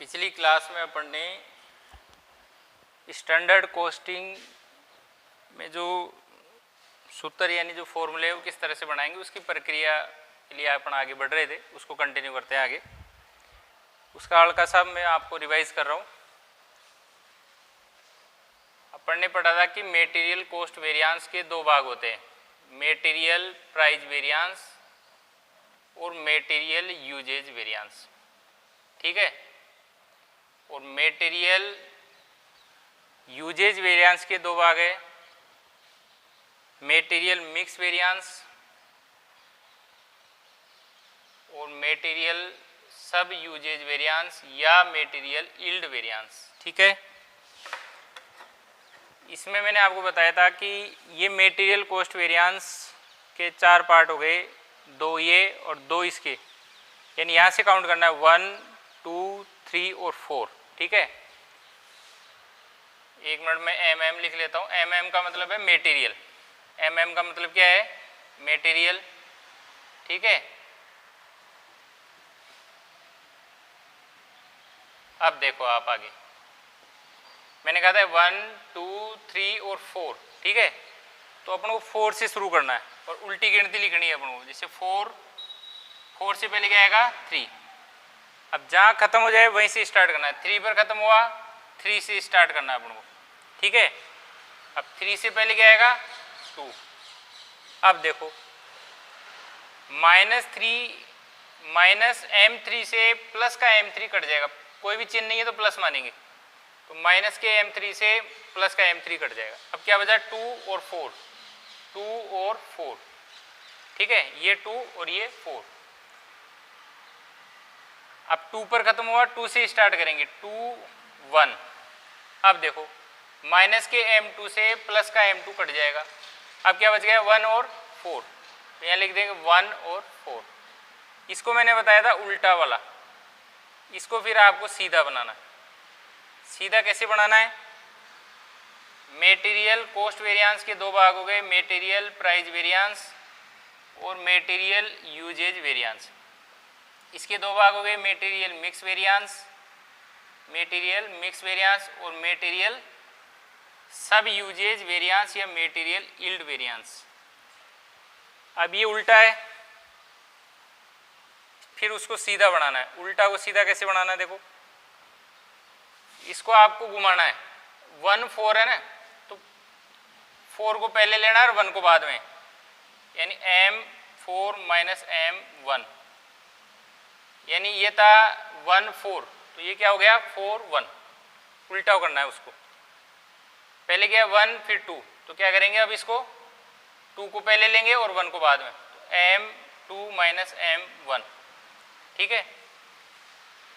पिछली क्लास में अपन ने स्टैंडर्ड कॉस्टिंग में जो सूत्र यानी जो फॉर्मूले है वो किस तरह से बनाएंगे उसकी प्रक्रिया के लिए अपन आगे बढ़ रहे थे, उसको कंटिन्यू करते हैं आगे। उसका हल्का सा मैं आपको रिवाइज कर रहा हूँ। अपन ने पढ़ा था कि मेटीरियल कॉस्ट वेरिएंस के दो भाग होते हैं, मेटीरियल प्राइस वेरिएंस और मेटीरियल यूजेज वेरिएंस। ठीक है। और मेटीरियल यूजेज वेरिएंस के दो भाग है, मेटीरियल मिक्स वेरिएंस और मेटीरियल सब यूजेज वेरिएंस या मेटीरियल यील्ड वेरिएंस। ठीक है। इसमें मैंने आपको बताया था कि ये मेटीरियल कॉस्ट वेरिएंस के चार पार्ट हो गए, दो ये और दो इसके, यानी यहाँ से काउंट करना है 1, 2, 3 और 4। ठीक है। एक मिनट में MM लिख लेता हूँ। MM का मतलब है मेटीरियल, MM का मतलब क्या है? मेटीरियल। ठीक है। अब देखो आप आगे, मैंने कहा था 1, 2, 3 और 4। ठीक है। तो अपन को 4 से शुरू करना है और उल्टी गिनती लिखनी है अपन को। जैसे 4 से पहले क्या आएगा? 3। अब जहाँ खत्म हो जाए वहीं से स्टार्ट करना है। 3 पर खत्म हुआ, 3 से स्टार्ट करना है अपन को। ठीक है। अब 3 से पहले क्या आएगा? 2। अब देखो -3 से प्लस का M3 कट जाएगा, कोई भी चिन्ह नहीं है तो प्लस मानेंगे, तो माइनस के M3 से प्लस का M3 कट जाएगा। अब क्या बचा? 2 और 4, 2 और 4। ठीक है। ये 2 और ये 4। अब 2 पर खत्म हुआ, 2 से स्टार्ट करेंगे, 2, 1। अब देखो माइनस के M2 से प्लस का M2 कट जाएगा। अब क्या बच गया? 1 और 4। तो यहाँ लिख देंगे 1 और 4। इसको मैंने बताया था उल्टा वाला, इसको फिर आपको सीधा बनाना है। सीधा कैसे बनाना है? मेटीरियल कॉस्ट वेरिएंस के दो भाग हो गए, मेटीरियल प्राइस वेरिएंस और मेटीरियल यूजेज वेरिएंस। इसके दो भाग हो गए, material mix variance, material mix variance और मेटीरियल सब यूजेज वेरिएंस या मेटीरियल यील्ड वेरिएंस। अब ये उल्टा है, फिर उसको सीधा बनाना है। उल्टा को सीधा कैसे बनाना है? देखो इसको आपको घुमाना है। 1, 4 है ना, तो 4 को पहले लेना है और 1 को बाद में, यानी M4 - M1, यानी ये था 1, 4, तो ये क्या हो गया? 4, 1। उल्टा करना है उसको। पहले क्या है? 1 फिर 2, तो क्या करेंगे? अब इसको 2 को पहले लेंगे और 1 को बाद में, तो M2 - M1। ठीक है।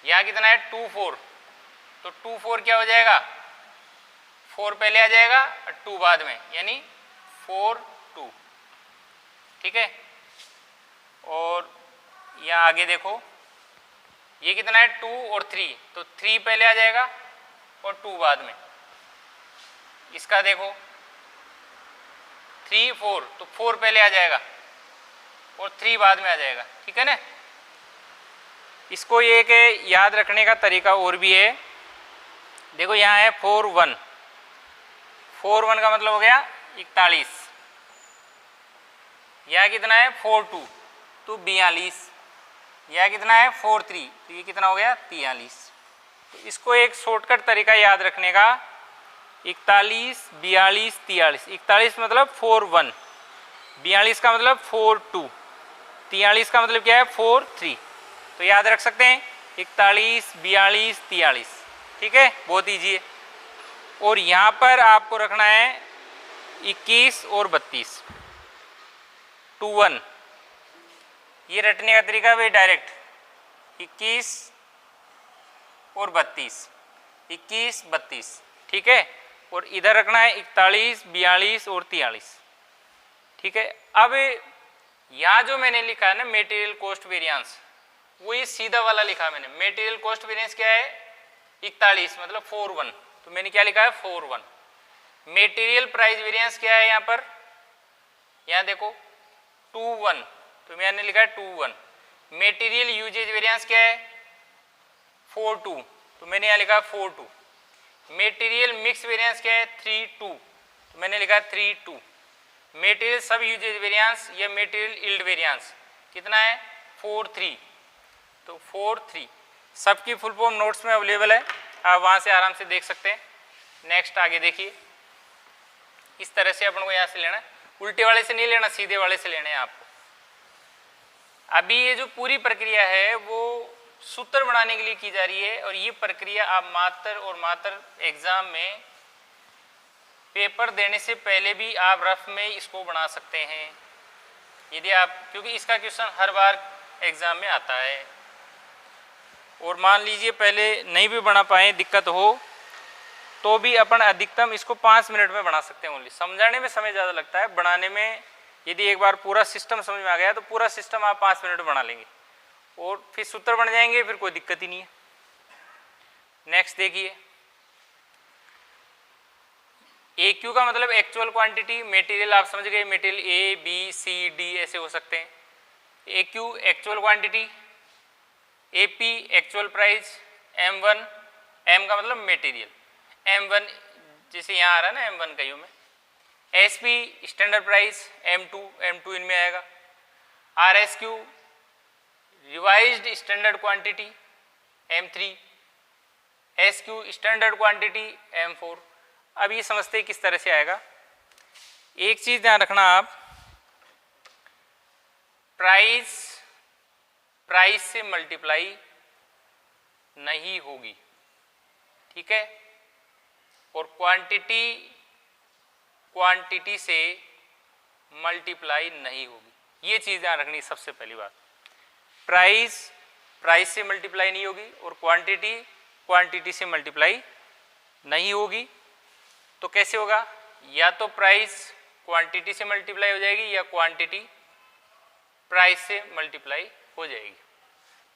यहाँ कितना है? 2, 4, तो 2, 4 क्या हो जाएगा? 4 पहले आ जाएगा और 2 बाद में, यानी 4, 2। ठीक है। और यहाँ आगे देखो ये कितना है? 2 और 3, तो 3 पहले आ जाएगा और 2 बाद में। इसका देखो 3, 4, तो 4 पहले आ जाएगा और 3 बाद में आ जाएगा। ठीक है ना। इसको ये कि याद रखने का तरीका और भी है। देखो यहाँ है 4, 1, 4, 1 का मतलब हो गया 41। यह कितना है? 4, 2, तो 42। यह कितना है? 4, 3, तो ये कितना हो गया? 43। तो इसको एक शॉर्टकट तरीका याद रखने का, 41, 42, 43। 41 मतलब 4, 1, 42 का मतलब 4, 2, 43 का मतलब क्या है? 4, 3। तो याद रख सकते हैं 41, 42, 43। ठीक है, बहुत ईजी है। और यहाँ पर आपको रखना है 21 और 32, 2, 1। ये रटने का तरीका भाई डायरेक्ट 21 और 32, 21, 32। ठीक है। और इधर रखना है 41, 42 और 43। ठीक है। अब यहाँ जो मैंने लिखा है ना मेटीरियल कॉस्ट वेरिएंस, वो ये सीधा वाला लिखा है मैंने। मेटीरियल कॉस्ट वेरिएंस क्या है? 41 मतलब 4, 1, तो मैंने क्या लिखा है? 4, 1। मेटीरियल प्राइस वेरिएंस क्या है यहाँ पर? यहाँ देखो 2, 1, तो मैंने लिखा है 2, 1। मेटीरियल यूजेज वेरिएंस क्या है? 4, 2, तो मैंने यहाँ लिखा 4-2। मेटीरियल मिक्स वेरिएंस क्या है 3-2, तो मैंने लिखा 3-2। मेटीरियल सब यूजेज वेरिएंस या मेटीरियल यील्ड वेरिएंस कितना है 4-3, तो 4-3। सबकी फुल फॉर्म नोट्स में अवेलेबल है, आप वहाँ से आराम से देख सकते हैं। नेक्स्ट आगे देखिए, इस तरह से अपन को यहाँ से लेना है, उल्टे वाले से नहीं लेना, सीधे वाले से लेने हैं आपको। अभी ये जो पूरी प्रक्रिया है वो सूत्र बनाने के लिए की जा रही है, और ये प्रक्रिया आप मात्र एग्जाम में पेपर देने से पहले भी आप रफ में इसको बना सकते हैं यदि आप, क्योंकि इसका क्वेश्चन हर बार एग्जाम में आता है। और मान लीजिए पहले नहीं भी बना पाए, दिक्कत हो, तो भी अपन अधिकतम इसको 5 मिनट में बना सकते हैं। ओनली समझाने में समय ज़्यादा लगता है, बनाने में यदि एक बार पूरा सिस्टम समझ में आ गया तो पूरा सिस्टम आप 5 मिनट में बना लेंगे और फिर सूत्र बन जाएंगे, फिर कोई दिक्कत ही नहीं है। नेक्स्ट देखिए, AQ का मतलब एक्चुअल क्वांटिटी, मटेरियल आप समझ गए, material A, B, C, D ऐसे हो सकते हैं। AQ actual quantity, AP actual price, M1 M का मतलब मटेरियल, M1 जैसे यहाँ आ रहा है ना M1 कईयों में, SP स्टैंडर्ड प्राइस, M2 इनमें आएगा, RSQ revised standard quantity, M3, SQ standard quantity, M4। अब ये समझते हैं किस तरह से आएगा। एक चीज ध्यान रखना आप, प्राइस से मल्टीप्लाई नहीं होगी, ठीक है, और क्वांटिटी से मल्टीप्लाई नहीं होगी। ये चीज ध्यान रखनी सबसे पहली बात। प्राइस से मल्टीप्लाई नहीं होगी और क्वांटिटी से मल्टीप्लाई नहीं होगी। तो कैसे होगा, या तो प्राइस क्वांटिटी से मल्टीप्लाई हो जाएगी या क्वांटिटी प्राइस से मल्टीप्लाई हो जाएगी।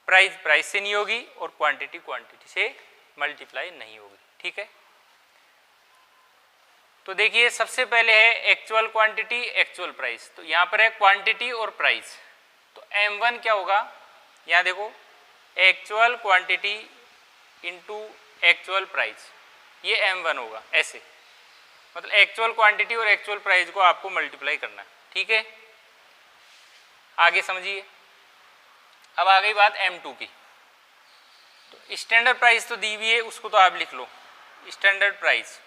प्राइस से नहीं होगी और क्वांटिटी से मल्टीप्लाई नहीं होगी, ठीक है। तो देखिए सबसे पहले है एक्चुअल क्वांटिटी एक्चुअल प्राइस, तो यहाँ पर है क्वांटिटी और प्राइस। तो M1 क्या होगा, यहाँ देखो actual quantity into actual price, ये M1 होगा ऐसे, मतलब एक्चुअल क्वांटिटी और एक्चुअल प्राइस को आपको मल्टीप्लाई करना है, ठीक है। आगे समझिए, अब आ गई बात M2 की। तो स्टैंडर्ड प्राइस तो दी हुई है, उसको तो आप लिख लो स्टैंडर्ड प्राइस,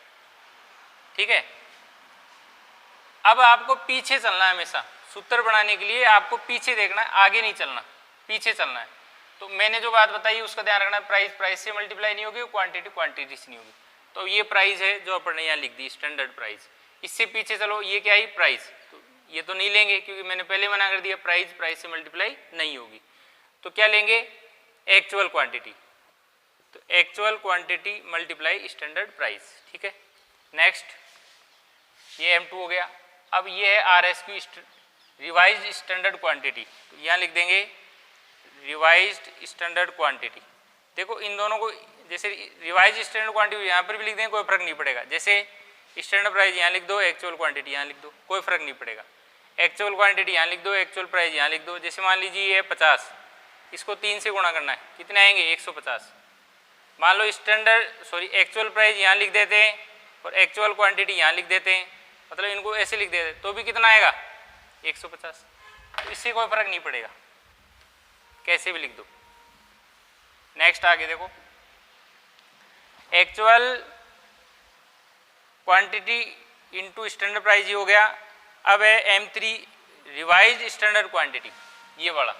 ठीक है। अब आपको पीछे चलना है, हमेशा सूत्र बनाने के लिए आपको पीछे देखना है, आगे नहीं चलना, पीछे चलना है। तो मैंने जो बात बताई उसका ध्यान रखना, प्राइस से मल्टीप्लाई नहीं होगी, क्वांटिटी से नहीं होगी। तो ये प्राइस है जो अपन ने यहाँ लिख दी स्टैंडर्ड प्राइस। इससे पीछे चलो, ये क्या है प्राइस, तो ये तो नहीं लेंगे क्योंकि मैंने पहले मना कर दिया, प्राइस से मल्टीप्लाई नहीं होगी। तो क्या लेंगे, एक्चुअल क्वांटिटी, तो actual quantity multiply standard price, ठीक है। नेक्स्ट ये M2 हो गया। अब ये है RSQ रिवाइज्ड स्टैंडर्ड क्वांटिटी, तो यहाँ लिख देंगे रिवाइज्ड स्टैंडर्ड क्वांटिटी। देखो इन दोनों को, जैसे रिवाइज्ड स्टैंडर्ड क्वांटिटी यहाँ पर भी लिख देंगे, कोई फर्क नहीं पड़ेगा। जैसे स्टैंडर्ड प्राइस यहाँ लिख दो, एक्चुअल क्वांटिटी यहाँ लिख दो, कोई फर्क नहीं पड़ेगा। एक्चुअल क्वांटिटी यहाँ लिख दो, एक्चुअल प्राइस यहाँ लिख दो। जैसे मान लीजिए ये 50, इसको 3 से गुणा करना है, कितने आएंगे 150। मान लो एक्चुअल प्राइस यहाँ लिख देते हैं और एक्चुअल क्वांटिटी यहाँ लिख देते हैं, मतलब इनको ऐसे लिख देते तो भी कितना आएगा 150। तो इससे कोई फर्क नहीं पड़ेगा, कैसे भी लिख दो। नेक्स्ट आगे देखो, actual quantity into standard price ही हो गया। अब है M3 रिवाइज्ड स्टैंडर्ड क्वांटिटी, ये वाला।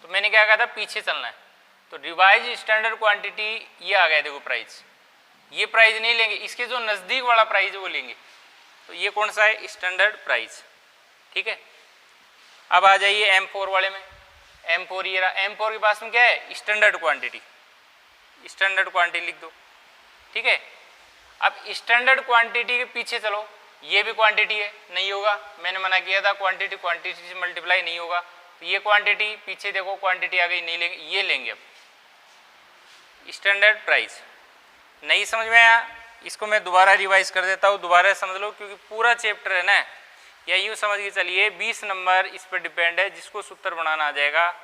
तो मैंने क्या कहा था, पीछे चलना है। तो रिवाइज्ड स्टैंडर्ड क्वांटिटी ये आ गया, देखो प्राइस, ये प्राइस नहीं लेंगे, इसके जो नज़दीक वाला प्राइस है वो लेंगे। तो ये कौन सा है, स्टैंडर्ड प्राइस, ठीक है। अब आ जाइए M4 वाले में। M4 ये रहा, M4 के पास में क्या है, स्टैंडर्ड क्वांटिटी, स्टैंडर्ड क्वांटिटी लिख दो, ठीक है। अब स्टैंडर्ड क्वांटिटी के पीछे चलो, ये भी क्वांटिटी है, नहीं होगा, मैंने मना किया था क्वांटिटी से मल्टीप्लाई नहीं होगा। तो ये क्वांटिटी पीछे देखो, क्वांटिटी आ गई, नहीं लेंगे, ये लेंगे। अब स्टैंडर्ड प्राइस नहीं समझ में आया, इसको मैं दोबारा रिवाइज कर देता हूँ, दोबारा समझ लो, क्योंकि पूरा चैप्टर है ना, या यूँ समझ के चलिए 20 नंबर इस पर डिपेंड है। जिसको सूत्र बनाना आ जाएगा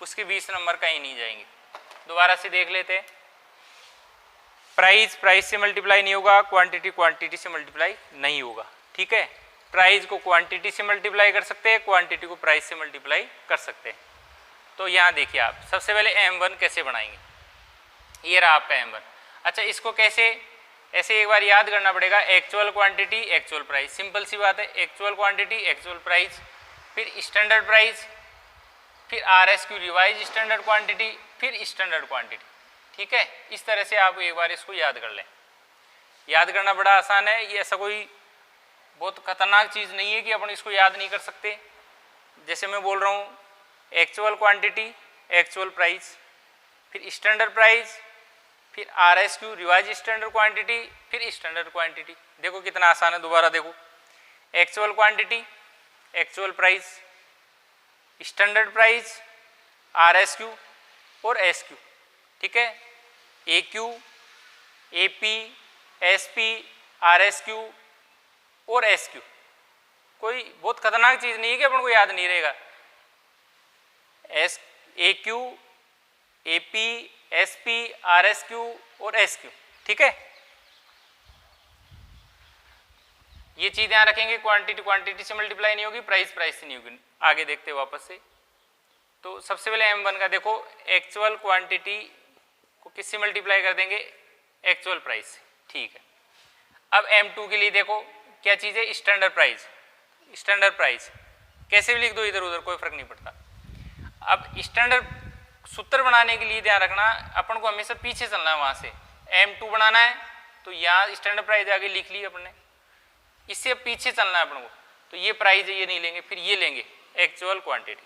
उसके 20 नंबर कहीं नहीं जाएंगे। दोबारा से देख लेते हैं। प्राइस प्राइस से मल्टीप्लाई नहीं होगा, क्वांटिटी क्वांटिटी से मल्टीप्लाई नहीं होगा। ठीक है, प्राइस को क्वांटिटी से मल्टीप्लाई कर सकते हैं, क्वांटिटी को प्राइस से मल्टीप्लाई कर सकते हैं। तो यहाँ देखिए आप सबसे पहले M1 कैसे बनाएंगे, ये रहा आपका M1। अच्छा, इसको कैसे, ऐसे एक बार याद करना पड़ेगा, actual quantity actual price, simple सी बात है, एक्चुअल क्वांटिटी एक्चुअल प्राइस, फिर स्टैंडर्ड प्राइस, फिर RSQ रिवाइज स्टैंडर्ड क्वांटिटी, फिर स्टैंडर्ड क्वांटिटी। ठीक है, इस तरह से आप एक बार इसको याद कर लें। याद करना बड़ा आसान है, ये ऐसा कोई बहुत खतरनाक चीज़ नहीं है कि अपन इसको याद नहीं कर सकते। जैसे मैं बोल रहा हूँ, एक्चुअल क्वांटिटी एक्चुअल प्राइस, फिर स्टैंडर्ड प्राइस, फिर RSQ रिवाइज स्टैंडर्ड क्वांटिटी, फिर स्टैंडर्ड क्वांटिटी। देखो कितना आसान है, दोबारा देखो, actual quantity actual price, standard price, RSQ और SQ। ठीक है, AQ, AP, SP, RSQ और SQ। कोई बहुत खतरनाक चीज़ नहीं है कि अपन को याद नहीं रहेगा। AQ, AP, SP, RSQ और SQ। ठीक है, ये चीज़ ध्यान रखेंगे, क्वांटिटी क्वांटिटी से मल्टीप्लाई नहीं होगी, प्राइस प्राइस से नहीं होगी। आगे देखते हैं वापस से। तो सबसे पहले M1 का देखो, एक्चुअल क्वांटिटी को किससे मल्टीप्लाई कर देंगे, एक्चुअल प्राइस से। ठीक है, अब M2 के लिए देखो क्या चीज़ है, स्टैंडर्ड प्राइस। स्टैंडर्ड प्राइस कैसे भी लिख दो इधर उधर, कोई फर्क नहीं पड़ता। अब स्टैंडर्ड सूत्र बनाने के लिए ध्यान रखना, अपन को हमेशा पीछे चलना है, वहाँ से M2 बनाना है तो यहाँ स्टैंडर्ड प्राइस आगे लिख ली अपन ने, इससे अब पीछे चलना है अपन को। तो ये प्राइस है, ये नहीं लेंगे, फिर ये लेंगे एक्चुअल क्वांटिटी।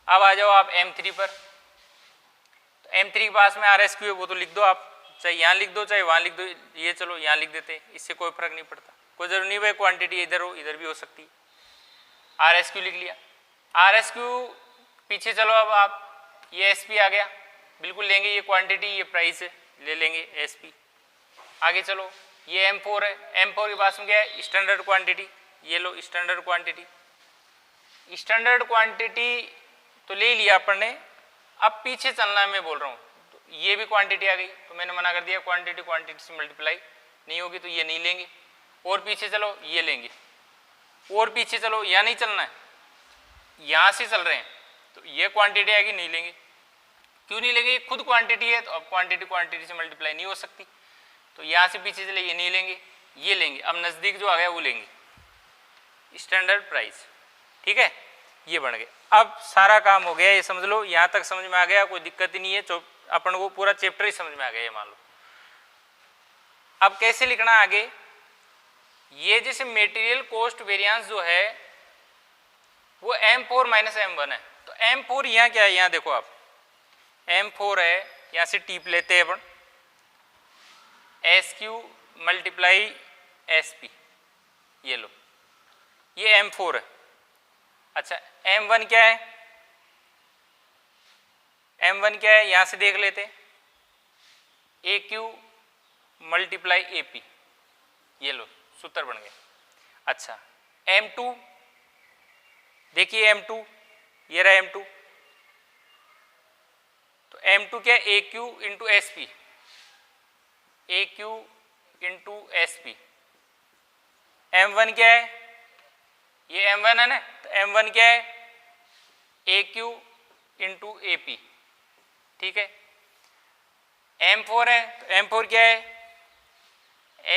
अब आ जाओ आप M3 पर। तो M3 के पास में RSQ है, वो तो लिख दो आप, चाहे यहाँ लिख दो चाहे वहाँ लिख दो, ये चलो यहाँ लिख देते, इससे कोई फर्क नहीं पड़ता, कोई जरूरी नहीं भाई क्वांटिटी इधर हो इधर भी हो सकती है। RSQ लिख लिया, RSQ पीछे चलो, अब आप ये SP आ गया, बिल्कुल लेंगे, ये क्वांटिटी ये प्राइस है, ले लेंगे SP। आगे चलो, ये M4 है, M4 के पास में क्या है, स्टैंडर्ड क्वांटिटी, ये लो स्टैंडर्ड क्वांटिटी। स्टैंडर्ड क्वांटिटी तो ले लिया अपन ने, अब पीछे चलना है, मैं बोल रहा हूँ। तो ये भी क्वांटिटी आ गई, तो मैंने मना कर दिया, क्वांटिटी क्वांटिटी से मल्टीप्लाई नहीं होगी, तो ये नहीं लेंगे। और पीछे चलो, ये लेंगे। और पीछे चलो, यहाँ नहीं चलना है, यहाँ से चल रहे हैं, तो ये क्वांटिटी आएगी, नहीं लेंगे। क्यों नहीं लेंगे, खुद क्वांटिटी है, तो अब क्वांटिटी क्वांटिटी से मल्टीप्लाई नहीं हो सकती, तो यहाँ से पीछे चले, ये नहीं लेंगे, ये लेंगे। अब नज़दीक जो आ गया वो लेंगे, स्टैंडर्ड प्राइस। ठीक है, ये बन गए। अब सारा काम हो गया, ये समझ लो, यहाँ तक समझ में आ गया, कोई दिक्कत ही नहीं है, अपन को पूरा चैप्टर ही समझ में आ गया, ये मान लो। अब कैसे लिखना आगे, ये जैसे मेटीरियल कॉस्ट वेरिएंस जो है वो M4 माइनस M1 है। तो M4 यहाँ क्या है, यहाँ देखो आप, M4 है, यहाँ से टीप लेते हैं अपन, SQ मल्टीप्लाई SP, ये लो, ये M4 है। अच्छा, M1 क्या है, M1 क्या है, यहाँ से देख लेते, AQ मल्टीप्लाई AP, ये लो सूत्र बन गए। अच्छा, M2 देखिए, M2 ये रहा M2, तो M2 क्या है, AQ into SP, AQ into SP। M1 क्या है, ये M1 है ना, तो M1 क्या है, AQ इंटू AP। ठीक है, M4 है, तो M4 क्या है,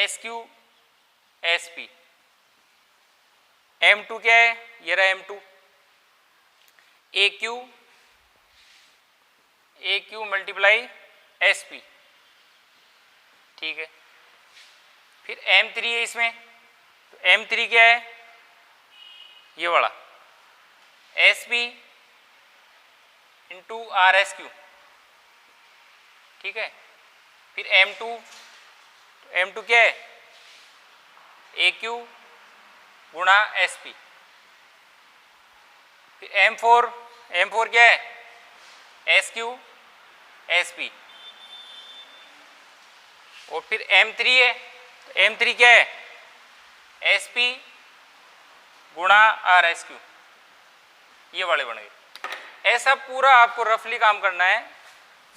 SQ SP। M2 क्या है, ये रहा M2, AQ मल्टीप्लाई SP। ठीक है, फिर M3 है इसमें, तो M3 क्या है, ये वाला SP इंटू RSQ। ठीक है, फिर M2 क्या है, AQ गुणा SP। फिर M4 क्या है, SQ SP। और फिर M3 है, तो M3 क्या है, SP गुणा RSQ, ये वाले बन गए। ऐसा पूरा आपको रफली काम करना है,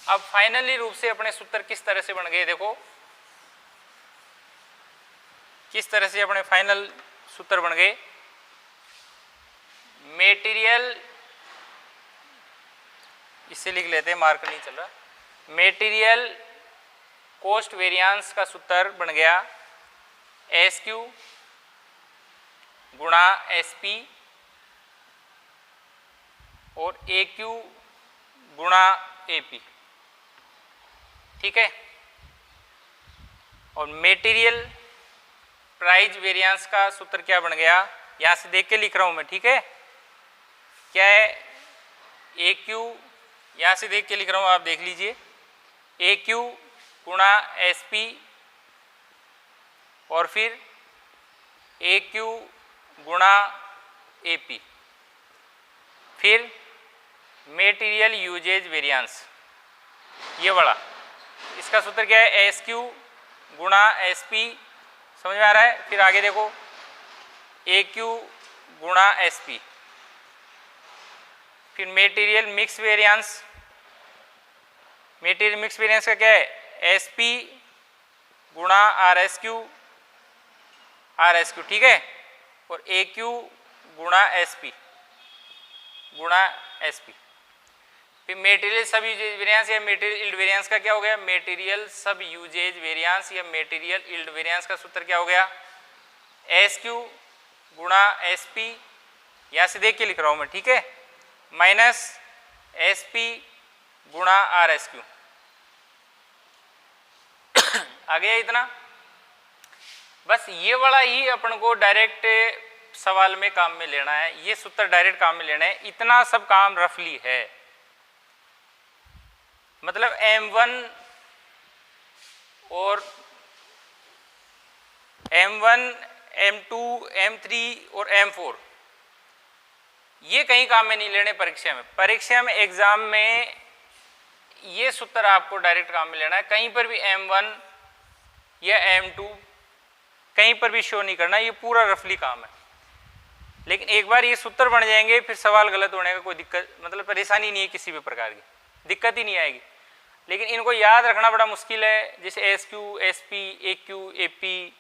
अब फाइनली रूप से अपने सूत्र किस तरह से बन गए, देखो किस तरह से अपने फाइनल सूत्र बन गए। मेटीरियल, इससे लिख लेते हैं, मार्क नहीं चल रहा, मेटीरियल कॉस्ट वेरिएंस का सूत्र बन गया SQ गुणा SP और AQ गुणा AP, ठीक है। और मेटीरियल प्राइस वेरिएंस का सूत्र क्या बन गया, यहां से देख के लिख रहा हूं मैं, ठीक है। क्या है, AQ, यहां से देख के लिख रहा हूं, आप देख लीजिए, AQ गुणा SP और फिर AQ गुणा AP, फिर मेटीरियल यूजेज वेरिएंस, ये बड़ा, इसका सूत्र क्या है, SQ गुणा SP, समझ में आ रहा है। फिर आगे देखो AQ गुणा SP, फिर material mix variance, material mix variance का क्या है, SP गुणा RSQ, ठीक है, और AQ गुणा SP गुणा SP। फिर मेटीरियल सब यूजेज वेरिएंस या मेटीरियल इल्ड वेरिएंस का क्या हो गया, मेटीरियल सब यूजेज वेरिएंस या मेटीरियल इल्ड वेरिएंस का सूत्र क्या हो गया, SQ गुणा SP, यहाँ से देख के लिख रहा हूँ मैं, ठीक है, माइनस SP गुणा RSQ। आ गया इतना, बस ये वाला ही अपन को डायरेक्ट सवाल में काम में लेना है, ये सूत्र डायरेक्ट काम में लेना है, इतना सब काम रफली है। मतलब M1 और M1, M2, M3 और M4 ये कहीं काम में नहीं लेने परीक्षा में। परीक्षा में, एग्जाम में ये सूत्र आपको डायरेक्ट काम में लेना है, कहीं पर भी M1 या M2 कहीं पर भी शो नहीं करना, ये पूरा रफली काम है। लेकिन एक बार ये सूत्र बन जाएंगे फिर सवाल गलत होने का कोई दिक्कत, मतलब परेशानी नहीं है, किसी भी प्रकार की दिक्कत ही नहीं आएगी। लेकिन इनको याद रखना बड़ा मुश्किल है, जैसे SQ, SP, AQ, AP,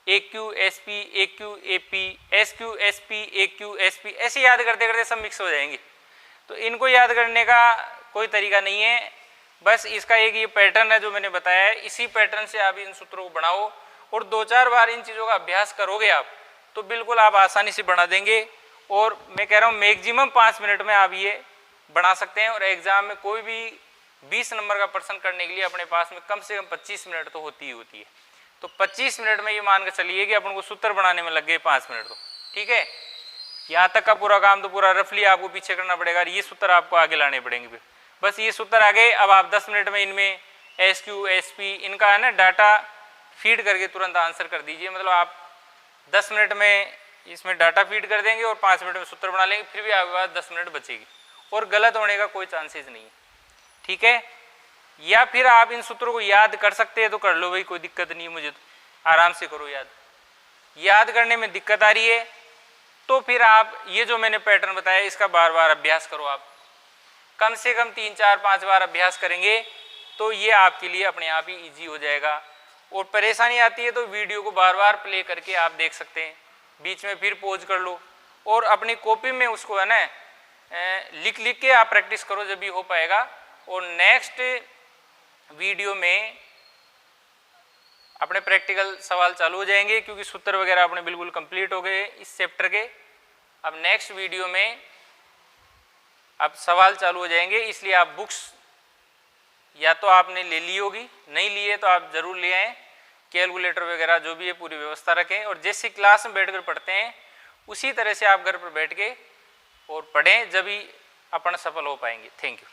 AQ, SP, AQ, AP, SQ, SP, AQ, SP, ऐसे याद करते करते सब मिक्स हो जाएंगे। तो इनको याद करने का कोई तरीका नहीं है, बस इसका एक ये पैटर्न है जो मैंने बताया है, इसी पैटर्न से आप इन सूत्रों को बनाओ और 2-4 बार इन चीज़ों का अभ्यास करोगे आप तो बिल्कुल आप आसानी से बना देंगे। और मैं कह रहा हूँ मैक्सिमम 5 मिनट में आप ये बना सकते हैं। और एग्ज़ाम में कोई भी 20 नंबर का प्रश्न करने के लिए अपने पास में कम से कम 25 मिनट तो होती ही होती है। तो 25 मिनट में ये मान के चलिए कि अपन को सूत्र बनाने में लग गए 5 मिनट, तो ठीक है। यहाँ तक का पूरा काम तो पूरा रफली आपको पीछे करना पड़ेगा, ये सूत्र आपको आगे लाने पड़ेंगे। फिर बस ये सूत्र आ गए, अब आप 10 मिनट में इनमें SQ, SP इनका है ना डाटा फीड करके तुरंत आंसर कर दीजिए। मतलब आप 10 मिनट में इसमें डाटा फीड कर देंगे और 5 मिनट में सूत्र बना लेंगे, फिर भी आपके पास 10 मिनट बचेगी और गलत होने का कोई चांसेस नहीं है, ठीक है। या फिर आप इन सूत्रों को याद कर सकते हैं तो कर लो भाई, कोई दिक्कत नहीं है, मुझे तो आराम से करो। याद करने में दिक्कत आ रही है तो फिर आप ये जो मैंने पैटर्न बताया इसका बार बार अभ्यास करो। आप कम से कम 3, 4, 5 बार अभ्यास करेंगे तो ये आपके लिए अपने आप ही ईजी हो जाएगा। और परेशानी आती है तो वीडियो को बार बार प्ले करके आप देख सकते हैं, बीच में फिर पॉज कर लो और अपनी कॉपी में उसको है ना लिख लिख के आप प्रैक्टिस करो, जब भी हो पाएगा। और नेक्स्ट वीडियो में अपने प्रैक्टिकल सवाल चालू हो जाएंगे क्योंकि सूत्र वगैरह अपने बिल्कुल कंप्लीट हो गए इस चैप्टर के। अब नेक्स्ट वीडियो में अब सवाल चालू हो जाएंगे, इसलिए आप बुक्स या तो आपने ले ली होगी, नहीं लिए तो आप ज़रूर ले आएँ, कैलकुलेटर वगैरह जो भी है पूरी व्यवस्था रखें। और जैसे क्लास में बैठकर पढ़ते हैं उसी तरह से आप घर पर बैठ के और पढ़ें, जब ही अपन सफल हो पाएंगे। Thank you.